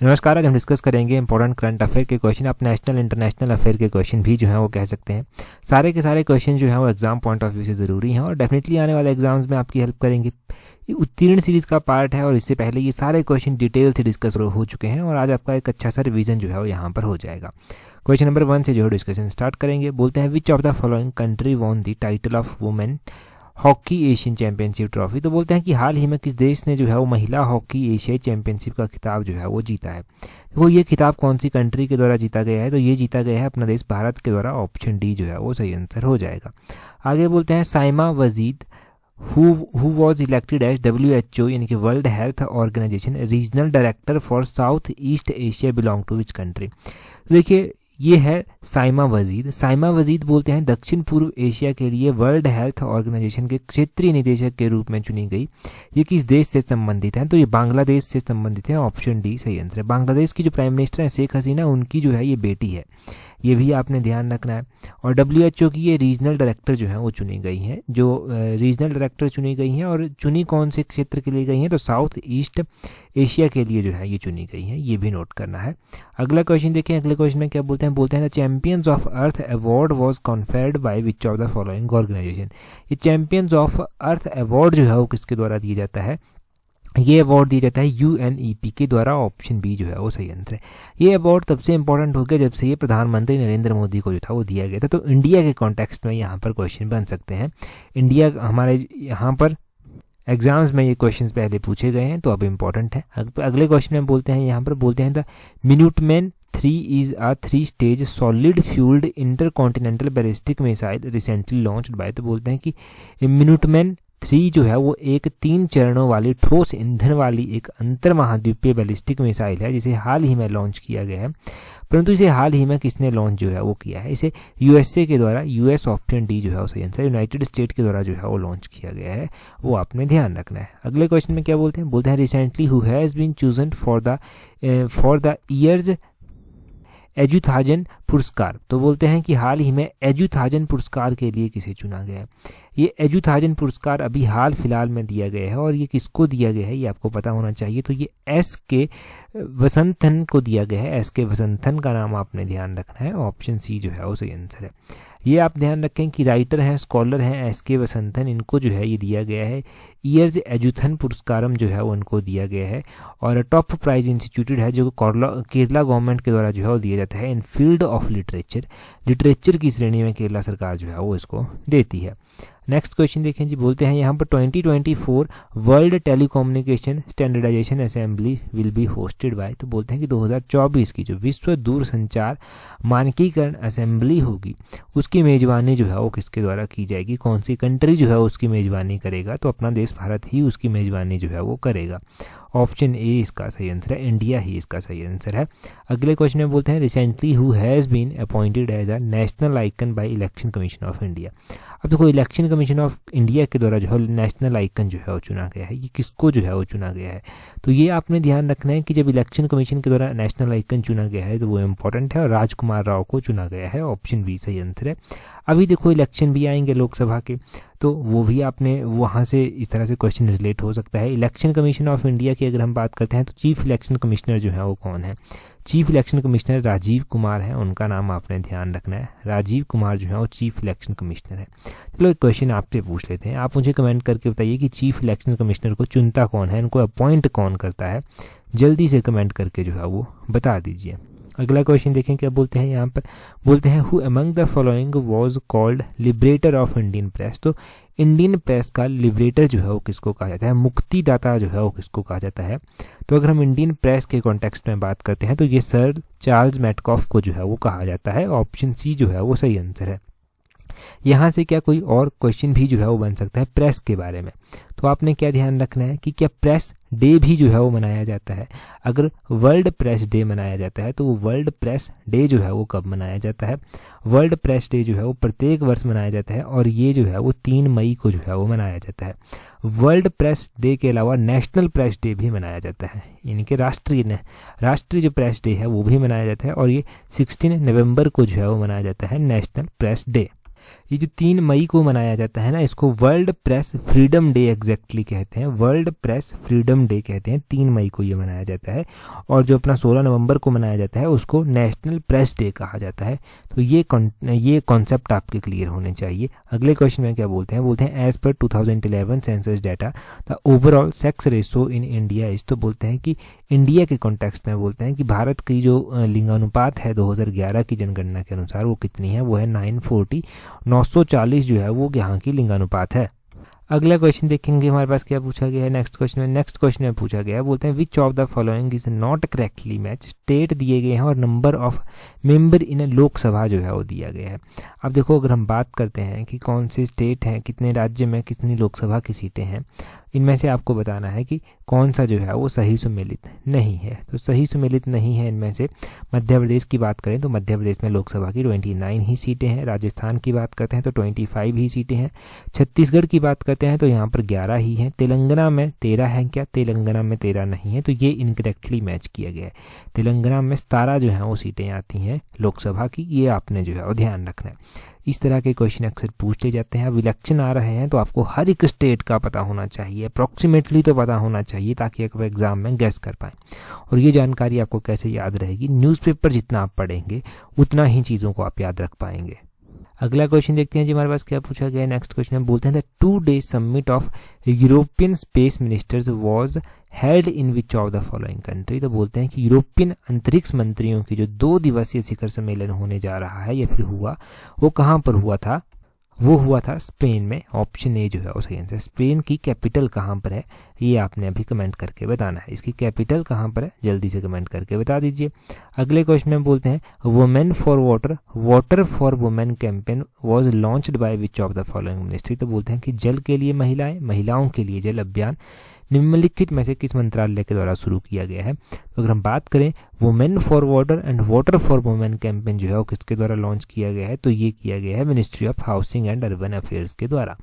नमस्कार, आज हम डिस्कस करेंगे इंपॉर्टेंट करंट अफेयर के क्वेश्चन। आप नेशनल इंटरनेशनल अफेयर के क्वेश्चन भी जो है वो कह सकते हैं। सारे के सारे क्वेश्चन जो है वो एग्जाम पॉइंट ऑफ व्यू से ज़रूरी हैं और डेफिनेटली आने वाले एग्जाम्स में आपकी हेल्प करेंगे। ये उत्तीर्ण सीरीज का पार्ट है और इससे पहले ये सारे क्वेश्चन डिटेल से डिस्कस हो चुके हैं और आज आपका एक अच्छा सा रिवीजन जो है वो यहाँ पर हो जाएगा। क्वेश्चन नंबर 1 से जो है डिस्कशन स्टार्ट करेंगे। बोलते हैं which of the following country won the title of women hockey Asian championship trophy. तो बोलते हैं कि हाल ही में किस देश ने जो है वो महिला हॉकी एशियाई चैंपियनशिप का खिताब जो है वो जीता है। तो ये खिताब कौन सी कंट्री के द्वारा जीता गया है? तो ये जीता गया है अपना देश भारत के द्वारा। ऑप्शन डी जो है वो सही आंसर हो जाएगा। आगे बोलते हैं Saima Wazed who was elected as WHO यानी कि World Health Organisation regional director for South East Asia belong to which country. देखिए ये है साइमा वजीद। साइमा वजीद बोलते हैं दक्षिण पूर्व एशिया के लिए वर्ल्ड हेल्थ ऑर्गेनाइजेशन के क्षेत्रीय निदेशक के रूप में चुनी गई। ये किस देश से संबंधित है? तो ये बांग्लादेश से संबंधित है। ऑप्शन डी सही आंसर है। बांग्लादेश की जो प्राइम मिनिस्टर है शेख हसीना, उनकी जो है ये बेटी है, ये भी आपने ध्यान रखना है। और WHO की ये रीजनल डायरेक्टर जो है वो चुनी गई हैं, जो रीजनल डायरेक्टर चुनी गई हैं। और चुनी कौन से क्षेत्र के लिए गई हैं? तो साउथ ईस्ट एशिया के लिए जो है ये चुनी गई हैं, ये भी नोट करना है। अगला क्वेश्चन देखें। अगले क्वेश्चन में क्या बोलते हैं? बोलते हैं the champions of earth award was conferred by which of the following organisation. ये चैंपियंस ऑफ अर्थ अवार्ड जो है वो किसके द्वारा दिया जाता है? ये अवार्ड दिया जाता है UNEP के द्वारा। ऑप्शन बी जो है वो सही आंसर है। ये अवार्ड तब से इंपॉर्टेंट हो गया जब से ये प्रधानमंत्री नरेंद्र मोदी को जो था वो दिया गया था। तो इंडिया के कॉन्टेक्स्ट में यहाँ पर क्वेश्चन बन सकते हैं। इंडिया हमारे यहाँ पर एग्जाम्स में ये क्वेश्चंस पहले पूछे गए हैं तो अब इम्पोर्टेंट है। अगले क्वेश्चन में बोलते हैं, यहाँ पर बोलते हैं the Minuteman 3 is a 3 stage solid fuelled intercontinental ballistic missile recently launched by. तो बोलते हैं कि मिनुटमैन 3 जो है वो एक 3 चरणों वाली ठोस ईंधन वाली एक अंतर महाद्वीपीय बैलिस्टिक मिसाइल है जिसे हाल ही में लॉन्च किया गया है। परंतु इसे हाल ही में किसने लॉन्च जो है वो किया है? इसे USA के द्वारा। US ऑप्शन डी जो है वो सही आंसर। यूनाइटेड स्टेट के द्वारा जो है वो लॉन्च किया गया है, वो आपने ध्यान रखना है। अगले क्वेश्चन में क्या बोलते हैं? बोलते हैं recently who has been chosen for the years Ezhuthachan पुरस्कार। तो बोलते हैं कि हाल ही में एजुथाजन पुरस्कार के लिए किसे चुना गया है? ये एजुथाजन पुरस्कार अभी हाल फिलहाल में दिया गया है और ये किसको दिया गया है ये आपको पता होना चाहिए। तो ये SK वसंथन को दिया गया है। SK वसंथन का नाम आपने ध्यान रखना है। ऑप्शन सी जो है वो सही आंसर है। ये आप ध्यान रखें कि राइटर हैं, स्कॉलर हैं SK वसंथन, इनको जो है ये दिया गया है। ईयर्स एजुथन पुरस्कारम जो है वो उनको दिया गया है और टॉप प्राइज इंस्टीट्यूटेड है जो केरला गवर्नमेंट के द्वारा जो है वो दिया जाता है इन फील्ड ऑफ लिटरेचर की श्रेणी में केरला सरकार जो है वो इसको देती है। नेक्स्ट क्वेश्चन देखें जी। बोलते हैं यहाँ पर 2024 world telecommunication standardisation assembly will be hosted by. तो बोलते हैं कि 2024 की जो विश्व दूरसंचार मानकीकरण असेंबली होगी उसकी मेजबानी जो है वो किसके द्वारा की जाएगी? कौन सी कंट्री जो है उसकी मेजबानी करेगा? तो अपना देश भारत ही उसकी मेजबानी जो है वो करेगा। ऑप्शन ए इसका सही आंसर है। इंडिया ही इसका सही आंसर है। अगले क्वेश्चन में बोलते हैं recently who has been appointed as a national icon by election commission of India. अब देखो इलेक्शन कमीशन ऑफ इंडिया के द्वारा जो है नेशनल आइकन जो है वो चुना गया है। ये किसको जो है वो चुना गया है? तो ये आपने ध्यान रखना है कि जब इलेक्शन कमीशन के द्वारा नेशनल आइकन चुना गया है तो वो इंपॉर्टेंट है और राजकुमार राव को चुना गया है। ऑप्शन बी सही आंसर है। अभी देखो इलेक्शन भी आएंगे लोकसभा के, तो वो भी आपने वहाँ से इस तरह से क्वेश्चन रिलेट हो सकता है। इलेक्शन कमीशन ऑफ इंडिया की अगर हम बात करते हैं तो चीफ इलेक्शन कमिश्नर जो है वो कौन है? Chief election commissioner Rajiv Kumar है, उनका नाम आपने ध्यान रखना है। राजीव कुमार जो है वो चीफ इलेक्शन कमिश्नर है। चलो एक क्वेश्चन आपसे पूछ लेते हैं, आप मुझे कमेंट करके बताइए कि चीफ इलेक्शन कमिश्नर को चुनता कौन है, इनको अपॉइंट कौन करता है? जल्दी से कमेंट करके जो है वो बता दीजिए। अगला क्वेश्चन देखें क्या बोलते हैं यहाँ पर। बोलते हैं who among the following was called liberator of Indian press. तो इंडियन प्रेस का लिबरेटर जो है वो किसको कहा जाता है? मुक्तिदाता जो है वो किसको कहा जाता है? तो अगर हम इंडियन प्रेस के कॉन्टेक्स्ट में बात करते हैं तो ये सर चार्ल्स मैटकॉफ को जो है वो कहा जाता है। ऑप्शन सी जो है वो सही आंसर है। यहाँ से क्या कोई और क्वेश्चन भी जो है वो बन सकता है प्रेस के बारे में। तो आपने क्या ध्यान रखना है कि क्या प्रेस डे भी जो है वो मनाया जाता है? अगर वर्ल्ड प्रेस डे मनाया जाता है तो वो वर्ल्ड प्रेस डे जो है वो कब मनाया जाता है? वर्ल्ड प्रेस डे जो है वो प्रत्येक वर्ष मनाया जाता है और ये जो है वो 3 मई को जो है वो मनाया जाता है। वर्ल्ड प्रेस डे के अलावा नेशनल प्रेस डे भी मनाया जाता है, यानी कि राष्ट्रीय जो प्रेस डे है वो भी मनाया जाता है और ये 16 नवंबर को जो है वो मनाया जाता है नेशनल प्रेस डे। ये जो 3 मई को मनाया जाता है ना, इसको world press freedom day exactly कहते हैं, वर्ल्ड प्रेस फ्रीडम डे कहते हैं। 3 मई को ये मनाया जाता है। और जो अपना 16 नवंबर को मनाया जाता है उसको नेशनल प्रेस डे कहा जाता है। तो ये कॉन्सेप्ट आपके क्लियर होने चाहिए। अगले क्वेश्चन में क्या बोलते हैं एज पर 2011 census data the overall sex ratio in India is. तो बोलते हैं कि इंडिया के कॉन्टेक्स्ट में बोलते हैं कि भारत की जो लिंगानुपात है 2011 की जनगणना के अनुसार वो कितनी है, वो है 940, 940 जो है वो यहाँ की लिंगानुपात है। अगला क्वेश्चन देखेंगे हमारे पास क्या पूछा गया है नेक्स्ट क्वेश्चन में पूछा गया है, बोलते हैं which of the following is not correctly match. State दिए गए हैं और number of member in Lok Sabha जो है वो दिया गया है। अब देखो, अगर हम बात करते हैं कि कौन से स्टेट हैं, कितने राज्य में कितनी लोकसभा की सीटें हैं, इनमें से आपको बताना है कि कौन सा जो है वो सही सुमेलित नहीं है। तो सही सुमेलित नहीं है इनमें से मध्य प्रदेश की बात करें तो मध्य प्रदेश में लोकसभा की 29 ही सीटें हैं। राजस्थान की बात करते हैं तो 25 ही सीटें हैं। छत्तीसगढ़ की बात करते हैं तो यहाँ पर 11 ही हैं। तेलंगाना में 13 है क्या? तेलंगाना में 13 नहीं है, तो ये इनकरेक्टली मैच किया गया है। तेलंगाना में 17 जो है वो सीटें आती हैं लोकसभा की, ये आपने जो है वो ध्यान रखना है। इस तरह के क्वेश्चन अक्सर पूछ ले जाते हैं। अब इलेक्शन आ रहे हैं तो आपको हर एक स्टेट का पता होना चाहिए, अप्रॉक्सीमेटली तो पता होना चाहिए, ताकि आप एग्जाम में गेस कर पाएं। और ये जानकारी आपको कैसे याद रहेगी? न्यूज़पेपर जितना आप पढ़ेंगे उतना ही चीज़ों को आप याद रख पाएंगे। अगला क्वेश्चन देखते हैं जी हमारे पास क्या पूछा गया है। नेक्स्ट क्वेश्चन में बोलते हैं the 2 day summit of European space ministers was held in which of the following country. तो बोलते हैं कि यूरोपियन अंतरिक्ष मंत्रियों की जो 2 दिवसीय शिखर सम्मेलन होने जा रहा है या फिर हुआ, वो कहाँ पर हुआ था? वो हुआ था स्पेन में। ऑप्शन ए जो है वो सही आंसर। स्पेन की कैपिटल कहाँ पर है, ये आपने अभी कमेंट करके बताना है। इसकी कैपिटल कहाँ पर है, जल्दी से कमेंट करके बता दीजिए। अगले क्वेश्चन में बोलते हैं women for water, water for women campaign was launched by which of the following ministry. तो बोलते हैं कि जल के लिए महिलाएं, महिलाओं के लिए जल अभियान निम्नलिखित में से किस मंत्रालय के द्वारा शुरू किया गया है? तो अगर हम बात करें women for water and water for women campaign जो है वो किसके द्वारा लॉन्च किया गया है? तो ये किया गया है ministry of housing and urban affairs के द्वारा।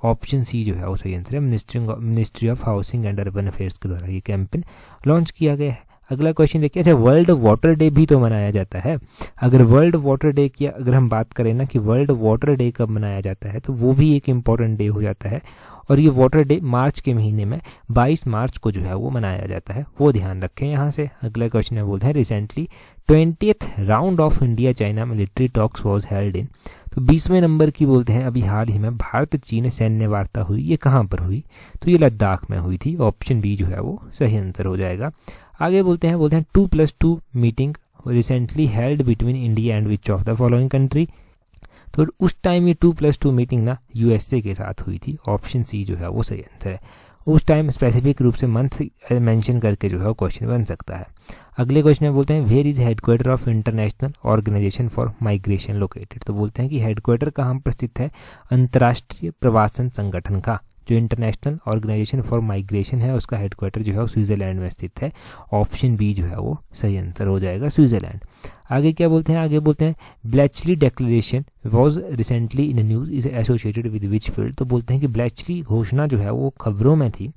ऑप्शन सी जो है वो सही आंसर है। Ministry of housing and urban affairs के द्वारा ये कैंपेन लॉन्च किया गया है। अगला क्वेश्चन देखिए, अच्छा वर्ल्ड वाटर डे भी तो मनाया जाता है। अगर वर्ल्ड वाटर डे की अगर हम बात करें ना कि वर्ल्ड वाटर डे कब मनाया जाता है, तो वो भी एक इम्पॉर्टेंट डे हो जाता है। और ये वाटर डे मार्च के महीने में 22 मार्च को जो है वो मनाया जाता है, वो ध्यान रखें यहाँ से। अगला क्वेश्चन में बोलते हैं recently 20th round of India China military talks was held in. तो 20वें नंबर की बोलते हैं अभी हाल ही में भारत चीन सैन्य वार्ता हुई, ये कहाँ पर हुई? तो ये लद्दाख में हुई थी। ऑप्शन बी जो है वो सही आंसर हो जाएगा। आगे बोलते हैं 2+2 meeting recently held between India and which of the following country. तो उस टाइम ये 2+2 मीटिंग ना यूएसए के साथ हुई थी। ऑप्शन सी जो है वो सही आंसर है। उस टाइम स्पेसिफिक रूप से मंथ मेंशन करके जो है वो क्वेश्चन बन सकता है। अगले क्वेश्चन में बोलते हैं where is headquarter of international organisation for migration located. तो बोलते हैं कि हेडक्वार्टर कहाँ पर स्थित है? अंतर्राष्ट्रीय प्रवासन संगठन का जो इंटरनेशनल ऑर्गेनाइजेशन फॉर माइग्रेशन है उसका हेडक्वार्टर जो है वो स्विट्जरलैंड में स्थित है। ऑप्शन बी जो है वो सही आंसर हो जाएगा, स्विट्जरलैंड। आगे क्या बोलते हैं? आगे बोलते हैं Bletchley declaration was recently in news is associated with which field. तो बोलते हैं कि ब्लेचली घोषणा जो है वो खबरों में थी।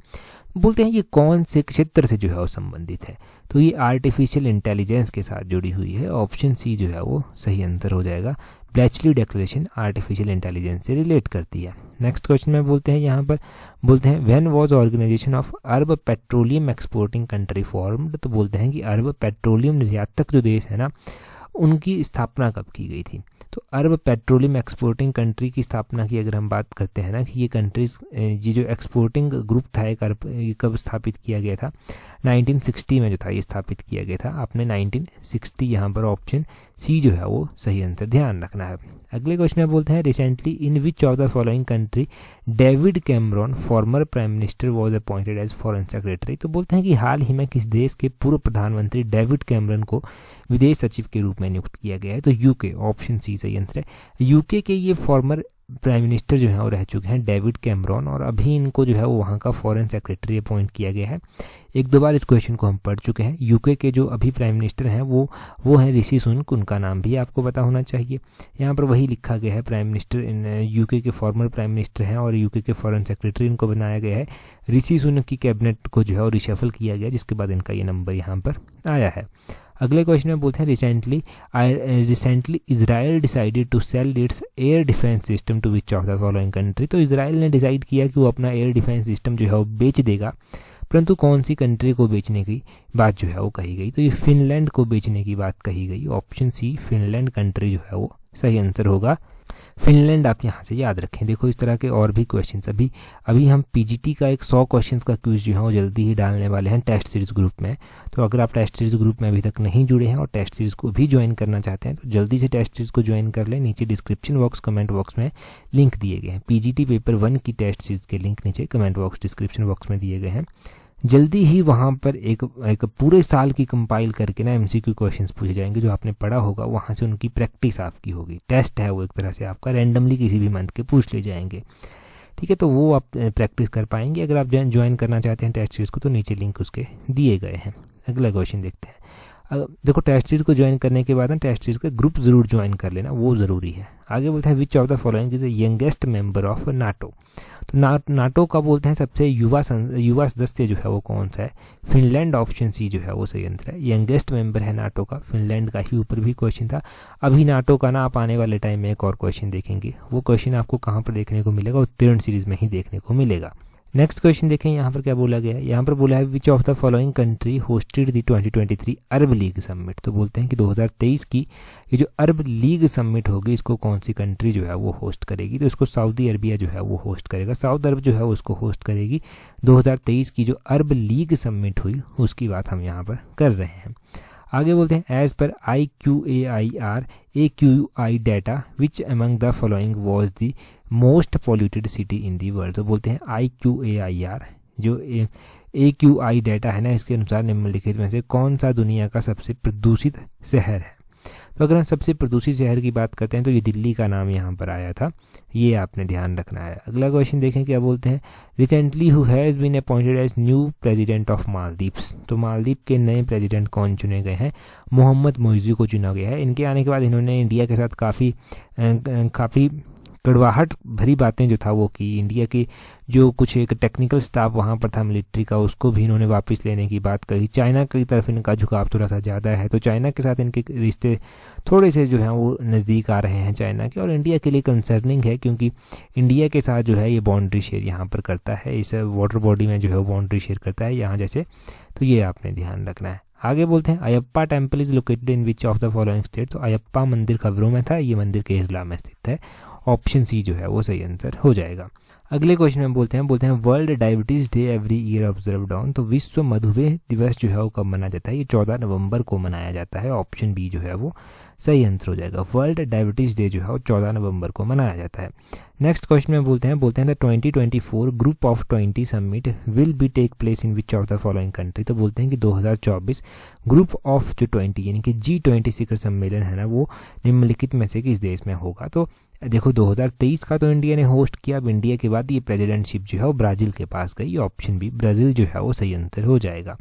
बोलते हैं ये कौन से क्षेत्र से जो है वो संबंधित है? तो ये आर्टिफिशियल इंटेलिजेंस के साथ जुड़ी हुई है। ऑप्शन सी जो है वो सही आंसर हो जाएगा। ब्लेचली डिक्लेरेशन आर्टिफिशियल इंटेलिजेंस से रिलेट करती है। नेक्स्ट क्वेश्चन में बोलते हैं यहाँ पर बोलते हैं when was organisation of Arab petroleum exporting country formed. तो बोलते हैं कि अरब पेट्रोलियम निर्यातक जो देश है ना, उनकी स्थापना कब की गई थी? तो अरब पेट्रोलियम एक्सपोर्टिंग कंट्री की स्थापना की अगर हम बात करते हैं ना कि ये कंट्रीज ये जो एक्सपोर्टिंग ग्रुप था ये कब स्थापित किया गया था? 1960 में जो था ये स्थापित किया गया था। आपने 1960 यहाँ पर ऑप्शन सी जो है वो सही आंसर ध्यान रखना है। अगले क्वेश्चन में बोलते हैं recently in which of the following country David Cameron former prime minister was appointed as foreign secretary. तो बोलते हैं कि हाल ही में किस देश के पूर्व प्रधानमंत्री डेविड कैमरन को विदेश सचिव के रूप में नियुक्त किया गया है? तो यूके। ऑप्शन सी सही आंसर है। यूके के ये फॉर्मर प्राइम मिनिस्टर जो है वो रह चुके हैं डेविड कैमरॉन, और अभी इनको जो है वो वहाँ का फॉरेन सेक्रेटरी अपॉइंट किया गया है। 1-2 बार इस क्वेश्चन को हम पढ़ चुके हैं। यूके के जो अभी प्राइम मिनिस्टर हैं वो हैं ऋषि सुनक, उनका नाम भी आपको पता होना चाहिए। यहाँ पर वही लिखा गया है प्राइम मिनिस्टर इन यूके के फॉर्मर प्राइम मिनिस्टर हैं और यूके के फॉरेन सेक्रेटरी इनको बनाया गया है। ऋषि सुनक की कैबिनेट को जो है वो रिशफल किया गया, जिसके बाद इनका ये नंबर यहाँ पर आया है। अगले क्वेश्चन में बोलते हैं recently Israel decided to sell its air defence system to which of the following country. तो इजराइल ने डिसाइड किया कि वो अपना एयर डिफेंस सिस्टम जो है वो बेच देगा, परंतु कौन सी कंट्री को बेचने की बात जो है वो कही गई। तो ये फिनलैंड को बेचने की बात कही गई। ऑप्शन सी फिनलैंड कंट्री जो है वो सही आंसर होगा। फिनलैंड आप यहाँ से याद रखें। देखो इस तरह के और भी क्वेश्चंस अभी हम पीजीटी का एक 100 क्वेश्चंस का क्विज जो है वो जल्दी ही डालने वाले हैं टेस्ट सीरीज ग्रुप में। तो अगर आप टेस्ट सीरीज ग्रुप में अभी तक नहीं जुड़े हैं और टेस्ट सीरीज को भी ज्वाइन करना चाहते हैं तो जल्दी से टेस्ट सीरीज को ज्वाइन कर लें। नीचे डिस्क्रिप्शन बॉक्स कमेंट बॉक्स में लिंक दिए गए हैं। पीजीटी पेपर 1 की टेस्ट सीरीज के लिंक नीचे कमेंट बॉक्स डिस्क्रिप्शन बॉक्स में दिए गए हैं। जल्दी ही वहाँ पर एक पूरे साल की कंपाइल करके ना एमसीक्यू क्वेश्चंस पूछे जाएंगे। जो आपने पढ़ा होगा वहाँ से उनकी प्रैक्टिस आपकी होगी। टेस्ट है वो एक तरह से आपका, रैंडमली किसी भी मंथ के पूछ ले जाएंगे। ठीक है, तो वो आप प्रैक्टिस कर पाएंगे। अगर आप ज्वाइन करना चाहते हैं टेस्ट सीरीज को तो नीचे लिंक उसके दिए गए हैं। अगला क्वेश्चन देखते हैं। देखो टेस्ट सीरीज को ज्वाइन करने के बाद ना टेस्ट सीरीज का ग्रुप जरूर ज्वाइन कर लेना, वो ज़रूरी है। आगे बोलते हैं which of the following is the youngest member of NATO. तो नाटो का बोलते हैं सबसे युवा सदस्य जो है वो कौन सा है। फिनलैंड। ऑप्शन सी जो है वो सही आंसर है। यंगेस्ट मेंबर है नाटो का, फिनलैंड का ही ऊपर भी क्वेश्चन था। अभी नाटो का ना आप आने वाले टाइम में एक और क्वेश्चन देखेंगे। वो क्वेश्चन आपको कहाँ पर देखने को मिलेगा, उत्तीर्ण सीरीज में ही देखने को मिलेगा। नेक्स्ट क्वेश्चन देखें यहाँ पर क्या बोला गया है। यहाँ पर बोला है विच of the following country hosted the 2023 Arab league summit. तो बोलते हैं कि 2023 की ये जो अरब लीग समिट होगी इसको कौन सी कंट्री जो है वो होस्ट करेगी। तो इसको सऊदी अरबिया जो है वो होस्ट करेगा। सऊदी अरब जो है उसको होस्ट करेगी। 2023 की जो अरब लीग समिट हुई उसकी बात हम यहाँ पर कर रहे हैं। आगे बोलते हैं एज पर IQAIR data which among the following was the most polluted city in the world. तो बोलते हैं IQAIR जो AQI डाटा है ना, इसके अनुसार निम्नलिखित में से कौन सा दुनिया का सबसे प्रदूषित शहर है। तो अगर हम सबसे प्रदूषित शहर की बात करते हैं तो ये दिल्ली का नाम यहाँ पर आया था, ये आपने ध्यान रखना है। अगला क्वेश्चन देखें क्या बोलते हैं। Recently who has been appointed as new president of Maldives. तो मालदीव के नए प्रेसिडेंट कौन चुने गए हैं। मोहम्मद मोइज़ी को चुना गया है। इनके आने के बाद इन्होंने इंडिया के साथ काफ़ी कड़वाहट भरी बातें जो था वो की। इंडिया की जो कुछ एक टेक्निकल स्टाफ वहाँ पर था मिलिट्री का, उसको भी इन्होंने वापस लेने की बात कही। चाइना की तरफ इनका झुकाव थोड़ा सा ज़्यादा है, तो चाइना के साथ इनके रिश्ते थोड़े से जो हैं वो नज़दीक आ रहे हैं चाइना के। और इंडिया के लिए कंसर्निंग है क्योंकि इंडिया के साथ जो है ये बाउंड्री शेयर यहाँ पर करता है, इस वाटर बॉडी में जो है वो बाउंड्री शेयर करता है यहाँ जैसे। तो ये आपने ध्यान रखना है। आगे बोलते हैं Ayyappa temple is located in which of the following state. तो अयप्पा मंदिर खबरों में था, ये मंदिर केरला में स्थित है। ऑप्शन सी जो है वो सही आंसर हो जाएगा। अगले क्वेश्चन में बोलते हैं world diabetes day every year observed on. तो विश्व मधुमेह दिवस जो है वो कब मनाया जाता है। ये 14 नवंबर को मनाया जाता है। ऑप्शन बी जो है वो सही आंसर हो जाएगा। वर्ल्ड डायबिटीज डे जो है वो 14 नवंबर को मनाया जाता है। नेक्स्ट क्वेश्चन में बोलते हैं 2024 group of 20 summit will be take place in which of the following country. तो बोलते हैं कि 2024 ग्रुप ऑफ जो 20 यानी कि G20 शिखर सम्मेलन है ना, वो निम्नलिखित में से किस देश में होगा। तो देखो 2023 का तो इंडिया ने होस्ट किया। अब इंडिया के बाद ये प्रेसिडेंटशिप जो है वो ब्राज़ील के पास गई। ऑप्शन बी ब्राज़ील जो है वो सही आंसर हो जाएगा।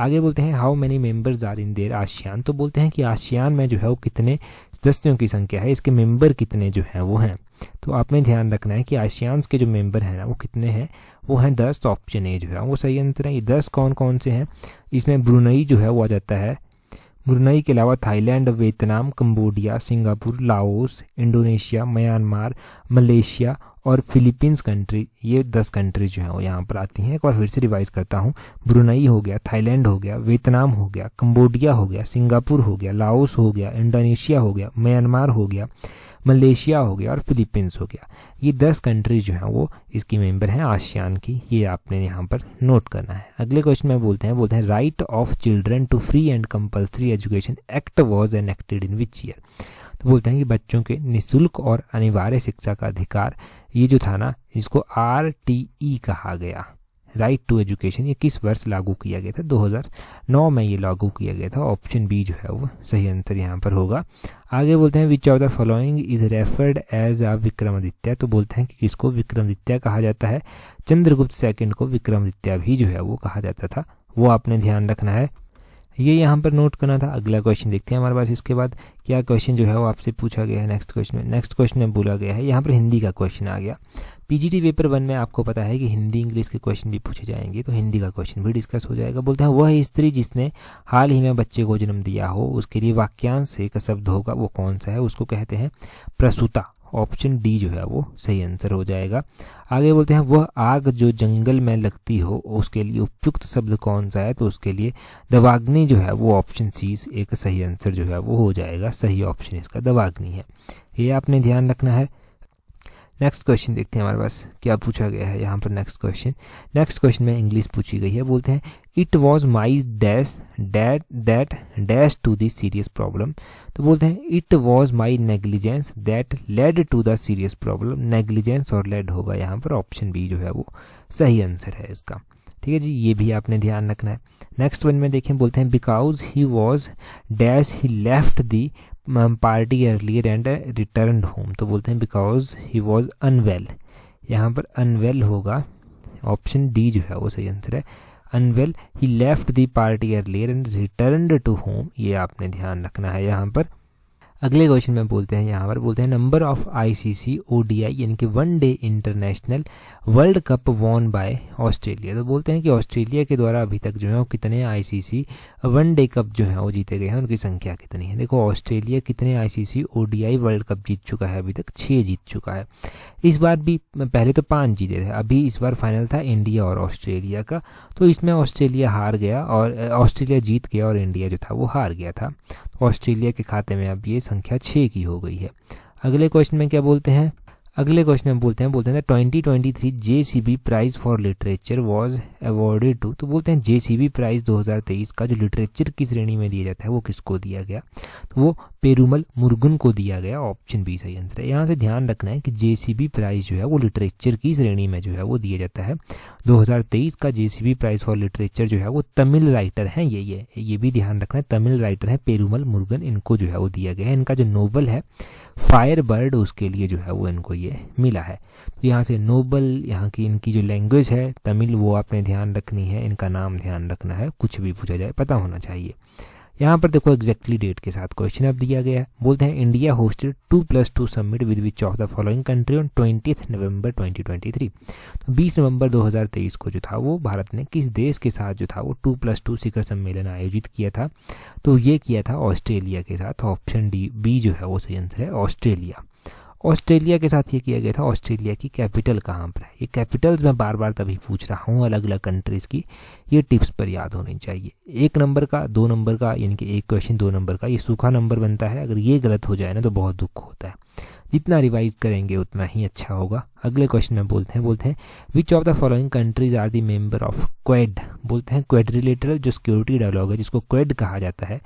आगे बोलते हैं how many members are in their ASEAN. तो बोलते हैं कि आसियान में जो है वो कितने सदस्यों की संख्या है, इसके मेंबर कितने जो हैं वो हैं। तो आपने ध्यान रखना है कि आसियान के जो मेंबर हैं ना वो कितने हैं, वो हैं 10। ऑप्शन ए जो है वो सही आंसर है। ये 10 कौन कौन से हैं, इसमें ब्रुनई जो है वो आ जाता है। ब्रुनई के अलावा Thailand, Vietnam, Cambodia, Singapore, Laos, Indonesia, Myanmar, Malaysia और फिलीपींस कंट्री, ये 10 कंट्री जो हैं वो यहाँ पर आती हैं। एक बार फिर से रिवाइज करता हूँ। ब्रुनई हो गया, थाईलैंड हो गया, वियतनाम हो गया, कंबोडिया हो गया, सिंगापुर हो गया, लाओस हो गया, इंडोनेशिया हो गया, म्यांमार हो गया, मलेशिया हो गया और फिलीपींस हो गया। ये 10 कंट्रीज जो हैं वो इसकी मेंबर हैं आसियान की। ये आपने यहाँ पर नोट करना है। अगले क्वेश्चन में बोलते हैं right of children to free and compulsory education act was enacted in which year. तो बोलते हैं कि बच्चों के निःशुल्क और अनिवार्य शिक्षा का अधिकार, ये जो था ना, इसको RTE कहा गया, राइट टू एजुकेशन। ये किस वर्ष लागू किया गया था। 2009 में ये लागू किया गया था। ऑप्शन बी जो है वो सही आंसर यहाँ पर होगा। आगे बोलते हैं which of the following is referred as a Vikramaditya. तो बोलते हैं कि किसको विक्रमादित्य कहा जाता है। चंद्रगुप्त सेकंड को विक्रमादित्य भी जो है वो कहा जाता था, वो आपने ध्यान रखना है। ये यहाँ पर नोट करना था। अगला क्वेश्चन देखते हैं हमारे पास इसके बाद क्या क्वेश्चन जो है वो आपसे पूछा गया है। नेक्स्ट क्वेश्चन में बोला गया है, यहाँ पर हिंदी का क्वेश्चन आ गया। पीजीटी पेपर 1 में आपको पता है कि हिंदी इंग्लिश के क्वेश्चन भी पूछे जाएंगे, तो हिंदी का क्वेश्चन भी डिस्कस हो जाएगा। बोलते हैं वह स्त्री जिसने हाल ही में बच्चे को जन्म दिया हो उसके लिए वाक्यांश से एक शब्द होगा, वो कौन सा है? उसको कहते हैं प्रसूता। ऑप्शन डी जो है वो सही आंसर हो जाएगा। आगे बोलते हैं वह आग जो जंगल में लगती हो उसके लिए उपयुक्त शब्द कौन सा है? तो उसके लिए दवाग्नि जो है वो ऑप्शन सी एक सही आंसर जो है वो हो जाएगा। सही ऑप्शन इसका दवाग्नि है, ये आपने ध्यान रखना है। नेक्स्ट क्वेश्चन देखते हैं हमारे पास क्या पूछा गया है यहाँ पर। नेक्स्ट क्वेश्चन में इंग्लिश पूछी गई है। बोलते हैं it was my dash that dash to the serious problem. तो बोलते हैं it was my negligence that led to the serious problem. Negligence और लेड होगा यहाँ पर, ऑप्शन बी जो है वो सही आंसर है इसका। ठीक है जी, ये भी आपने ध्यान रखना है। नेक्स्ट वन में देखें, बोलते हैं because he was dash he left the party earlier and return home. तो बोलते हैं बिकॉज ही वॉज अनवेल। यहाँ पर अनवेल होगा, ऑप्शन डी जो है वो सही आंसर है। Unwell he left the party earlier and return to home, ये आपने ध्यान रखना है यहाँ पर। अगले क्वेश्चन में बोलते हैं यहाँ पर, बोलते हैं नंबर ऑफ आईसीसी ओडीआई यानी कि one day international world cup won by Australia. तो बोलते हैं कि ऑस्ट्रेलिया के द्वारा अभी तक जो है वो कितने आईसीसी वन डे कप जो है वो जीते गए हैं, उनकी संख्या कितनी है? देखो ऑस्ट्रेलिया कितने आईसीसी ओडीआई वर्ल्ड कप जीत चुका है? अभी तक 6 जीत चुका है। इस बार भी पहले तो 5 जीते थे, अभी इस बार फाइनल था इंडिया और ऑस्ट्रेलिया का, तो इसमें ऑस्ट्रेलिया हार गया और ऑस्ट्रेलिया जीत गया और इंडिया जो था वो हार गया था। ऑस्ट्रेलिया के खाते में अब ये संख्या 6 की हो गई है। अगले क्वेश्चन में क्या बोलते हैं? अगले क्वेश्चन में बोलते हैं 2023 JCB prize for literature was awarded to. तो बोलते हैं जेसीबी प्राइज 2023 का जो लिटरेचर की श्रेणी में दिया जाता है वो किसको दिया गया? तो वो पेरुमल मुरुगन को दिया गया। ऑप्शन बी सही आंसर है। यहाँ से ध्यान रखना है कि जेसीबी प्राइज जो है वो लिटरेचर की श्रेणी में जो है वो दिया जाता है। 2023 का जेसीबी प्राइज फॉर लिटरेचर जो है वो तमिल राइटर हैं, ये भी ध्यान रखना है, तमिल राइटर हैं पेरुमल मुरुगन, इनको जो है वो दिया गया है। इनका जो नोवेल है फायर बर्ड उसके लिए जो है वो इनको ये मिला है। तो यहाँ से नोबल, यहाँ की इनकी जो लैंग्वेज है तमिल वो आपने ध्यान रखनी है, इनका नाम ध्यान रखना है, कुछ भी पूछा जाए पता होना चाहिए। यहाँ पर देखो एग्जैक्टली डेट के साथ क्वेश्चन अब दिया गया है। बोलते हैं India hosted 2+2 summit with which of the following country on 20 नवंबर 2023। तो 20 नवंबर 2023 को जो था वो भारत ने किस देश के साथ जो था वो 2+2 शिखर सम्मेलन आयोजित किया था? तो ये किया था ऑस्ट्रेलिया के साथ। ऑप्शन डी बी जो है वो सही आंसर है, ऑस्ट्रेलिया। ऑस्ट्रेलिया के साथ ये किया गया था। ऑस्ट्रेलिया की कैपिटल कहाँ पर है? ये कैपिटल्स मैं बार बार तभी पूछ रहा हूँ अलग अलग कंट्रीज़ की, ये टिप्स पर याद होनी चाहिए। 1 नंबर का 2 नंबर का यानी कि एक क्वेश्चन 2 नंबर का ये सूखा नंबर बनता है, अगर ये गलत हो जाए ना तो बहुत दुख होता है। जितना रिवाइज करेंगे उतना ही अच्छा होगा। अगले क्वेश्चन में बोलते हैं which of the following countries are the member of Quad. बोलते हैं क्वेड्रिलेटरल जो सिक्योरिटी डायलॉग है जिसको क्वेड कहा जाता है,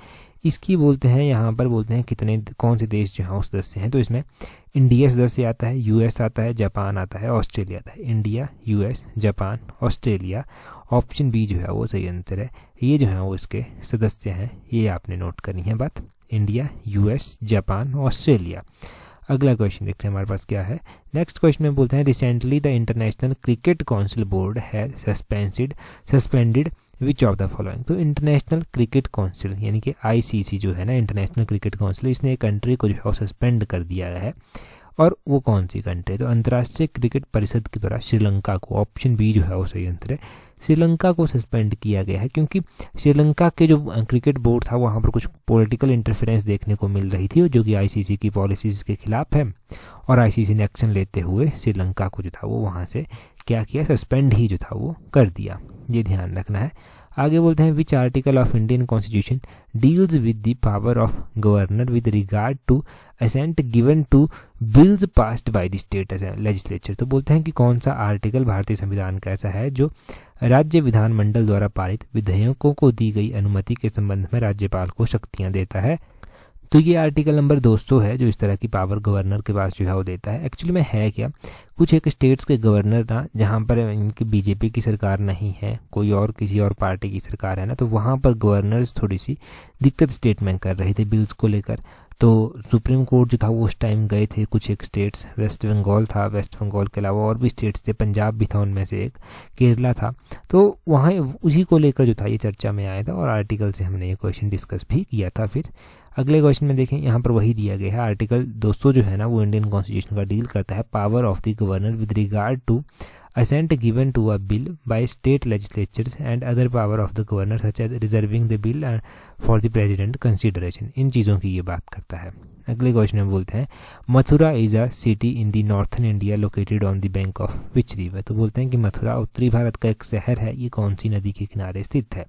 इसकी बोलते हैं यहाँ पर बोलते हैं कितने कौन से देश जो हैं उस सदस्य हैं? तो इसमें इंडिया सदस्य आता है, यूएस आता है, जापान आता है, ऑस्ट्रेलिया आता है। India, US, Japan, Australia. Option B जो है वो सही आंसर है। ये जो है वो इसके सदस्य हैं, ये आपने नोट करनी है बात। India, US, Japan, Australia. अगला क्वेश्चन देखते हैं हमारे पास क्या है। नेक्स्ट क्वेश्चन में बोलते हैं recently the International Cricket Council board है suspended which of the following. तो इंटरनेशनल क्रिकेट काउंसिल यानी कि आईसीसी जो है ना, इंटरनेशनल क्रिकेट काउंसिल, इसने एक कंट्री को जो है सस्पेंड कर दिया है। और वो कौन सी कंट्री? तो अंतर्राष्ट्रीय क्रिकेट परिषद के द्वारा श्रीलंका को। ऑप्शन बी जो है वो सही आंसर है, श्रीलंका को सस्पेंड किया गया है क्योंकि श्रीलंका के जो क्रिकेट बोर्ड था वहाँ पर कुछ पॉलिटिकल इंटरफेरेंस देखने को मिल रही थी जो कि आईसीसी की पॉलिसीज के खिलाफ है, और आईसीसी ने एक्शन लेते हुए श्रीलंका को जो था वो वहाँ से क्या किया, सस्पेंड ही जो था वो कर दिया। ये ध्यान रखना है। आगे बोलते हैं which article of Indian constitution deals with the power of governor with regard to assent given to bills passed by the state legislature. तो बोलते हैं कि कौन सा आर्टिकल भारतीय संविधान का ऐसा है जो राज्य विधानमंडल द्वारा पारित विधेयकों को दी गई अनुमति के संबंध में राज्यपाल को शक्तियां देता है। तो ये आर्टिकल नंबर 200 है जो इस तरह की पावर गवर्नर के पास जो है वो देता है। एक्चुअली में है क्या, कुछ एक स्टेट्स के गवर्नर ना जहाँ पर इनकी बीजेपी की सरकार नहीं है, कोई और किसी और पार्टी की सरकार है ना, तो वहाँ पर गवर्नर्स थोड़ी सी दिक्कत स्टेट में कर रहे थे बिल्स को लेकर। तो सुप्रीम कोर्ट जो था वो उस टाइम गए थे कुछ एक स्टेट्स, वेस्ट बंगाल था, वेस्ट बंगाल के अलावा और भी स्टेट्स थे, पंजाब भी था उनमें से एक, केरला था, तो वहाँ उसी को लेकर जो था ये चर्चा में आया था और आर्टिकल से हमने ये क्वेश्चन डिस्कस भी किया था। फिर अगले क्वेश्चन में देखें, यहाँ पर वही दिया गया है, आर्टिकल 200 जो है ना वो इंडियन कॉन्स्टिट्यूशन का डील करता है power of the governor with regard to assent given to a bill by state legislatures and other power of the governor such as reserving the bill for the president consideration। इन चीज़ों की ये बात करता है। अगले question में बोलते हैं Mathura is a city in the northern India located on the bank of which river. तो बोलते हैं कि मथुरा उत्तरी भारत का एक शहर है, ये कौन सी नदी के किनारे स्थित है?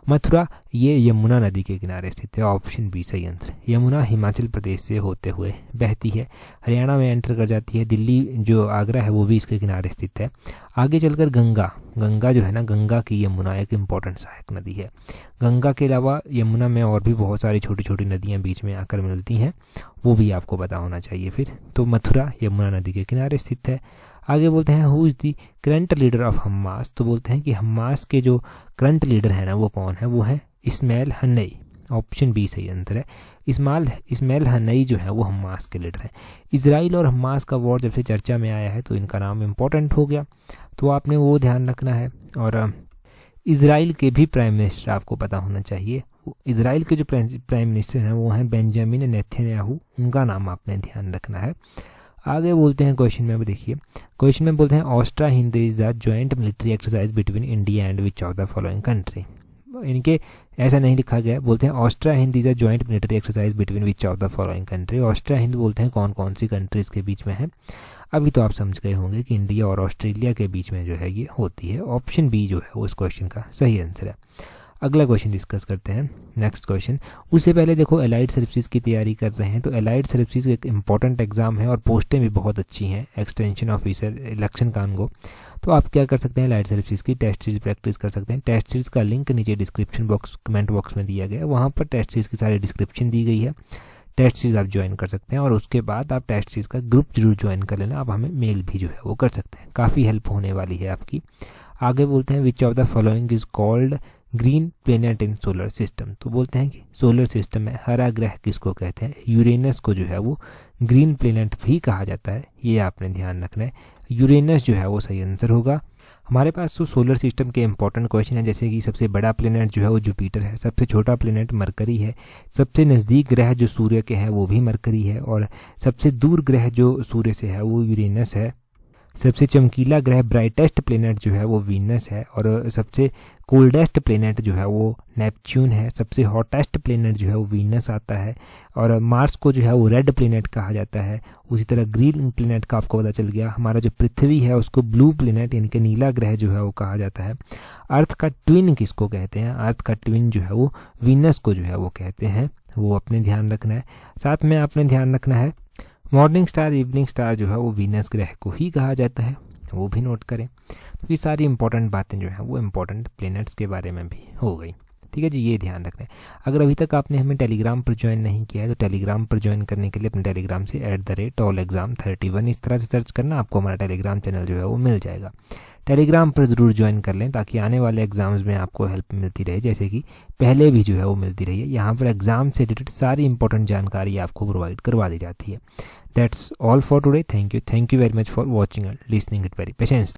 मथुरा ये यमुना नदी के किनारे स्थित है, ऑप्शन बी सही आंसर। यमुना हिमाचल प्रदेश से होते हुए बहती है, हरियाणा में एंटर कर जाती है, दिल्ली जो आगरा है वो भी इसके किनारे स्थित है। आगे चलकर गंगा जो है ना, गंगा की यमुना एक इम्पॉर्टेंट सहायक नदी है। गंगा के अलावा यमुना में और भी बहुत सारी छोटी छोटी नदियाँ बीच में आकर मिलती हैं, वो भी आपको पता होना चाहिए। फिर तो मथुरा यमुना नदी के किनारे स्थित है। आगे बोलते हैं who is the current leader of Hamas. तो बोलते हैं कि हम्मास के जो करंट लीडर है ना वो कौन है? वो है इस्माइल हन्नई, ऑप्शन बी सही आंसर है। इस्माइल हन्नई जो है वो हम्मास के लीडर हैं। इजराइल और हम्मास का वॉर जब से चर्चा में आया है तो इनका नाम इम्पोर्टेंट हो गया, तो आपने वो ध्यान रखना है। और इजराइल के भी प्राइम मिनिस्टर आपको पता होना चाहिए। इजराइल के जो प्राइम मिनिस्टर हैं वो हैं बेंजामिन नेतन्याहू, उनका नाम आपने ध्यान रखना है। आगे बोलते हैं क्वेश्चन में, देखिए क्वेश्चन में बोलते हैं AustraHind is a joint military exercise between India and which of the following country. इनके ऐसा नहीं लिखा गया, बोलते हैं AustraHind is a joint military exercise between which of the following country. AustraHind बोलते हैं कौन कौन सी कंट्रीज के बीच में है। अभी तो आप समझ गए होंगे कि इंडिया और ऑस्ट्रेलिया के बीच में जो है ये होती है, ऑप्शन बी जो है वो इस क्वेश्चन का सही आंसर है। अगला क्वेश्चन डिस्कस करते हैं, नेक्स्ट क्वेश्चन। उससे पहले देखो एलाइड सर्विसेज की तैयारी कर रहे हैं तो एलाइड सर्विसेज एक इंपॉर्टेंट एग्जाम है और पोस्टें भी बहुत अच्छी हैं, एक्सटेंशन ऑफिसर, इलेक्शन कानगो। तो आप क्या कर सकते हैं, एलाइड सर्विसेज की टेस्ट सीरीज प्रैक्टिस कर सकते हैं। टेस्ट सीरीज का लिंक नीचे डिस्क्रिप्शन बॉक्स, कमेंट बॉक्स में दिया गया है, वहाँ पर टेस्ट सीरीज की सारी डिस्क्रिप्शन दी गई है। टेस्ट सीरीज आप ज्वाइन कर सकते हैं और उसके बाद आप टेस्ट सीरीज का ग्रुप जरूर ज्वाइन कर लेना, आप हमें मेल भी जो है वो कर सकते हैं, काफ़ी हेल्प होने वाली है आपकी। आगे बोलते हैं which of the following is called green planet in solar system. तो बोलते हैं कि सोलर सिस्टम में हरा ग्रह किसको कहते हैं? यूरेनस को जो है वो ग्रीन प्लेनेट भी कहा जाता है, ये आपने ध्यान रखना है। यूरेनस जो है वो सही आंसर होगा। हमारे पास तो सोलर सिस्टम के इंपॉर्टेंट क्वेश्चन है, जैसे कि सबसे बड़ा प्लेनेट जो है वो जुपिटर है, सबसे छोटा प्लेनेट मरकरी है, सबसे नज़दीक ग्रह जो सूर्य के हैं वो भी मरकरी है, और सबसे दूर ग्रह जो सूर्य से है वो यूरेनस है। सबसे चमकीला ग्रह ब्राइटेस्ट प्लेनेट जो है वो वीनस है, और सबसे कोल्डेस्ट प्लेनेट जो है वो नेपच्यून है। सबसे हॉटेस्ट प्लेनेट जो है वो वीनस आता है, और मार्स को जो है वो रेड प्लेनेट कहा जाता है। उसी तरह ग्रीन प्लेनेट का आपको पता चल गया। हमारा जो पृथ्वी है उसको ब्लू प्लेनेट यानी कि नीला ग्रह जो है वो कहा जाता है। अर्थ का ट्विन किसको कहते हैं? अर्थ का ट्विन जो है वो वीनस को जो है वो कहते हैं, वो अपने ध्यान रखना है। साथ में आपने ध्यान रखना है मॉर्निंग स्टार, इवनिंग स्टार जो है वो वीनस ग्रह को ही कहा जाता है, वो भी नोट करें। तो ये सारी इंपॉर्टेंट बातें जो है वो इंपॉर्टेंट प्लैनेट्स के बारे में भी हो गई, ठीक है जी, ये ध्यान रखना है। अगर अभी तक आपने हमें टेलीग्राम पर ज्वाइन नहीं किया है तो टेलीग्राम पर ज्वाइन करने के लिए अपने टेलीग्राम से @allexam31 इस तरह से सर्च करना, आपको हमारा टेलीग्राम चैनल जो है वो मिल जाएगा। टेलीग्राम पर ज़रूर ज्वाइन कर लें ताकि आने वाले एग्जाम्स में आपको हेल्प मिलती रहे, जैसे कि पहले भी जो है वो मिलती रही है। यहाँ पर एग्जाम से रिलेटेड सारी इंपॉर्टेंट जानकारी आपको प्रोवाइड करवा दी जाती है। That's all for today. Thank you very much for watching and listening it very patience.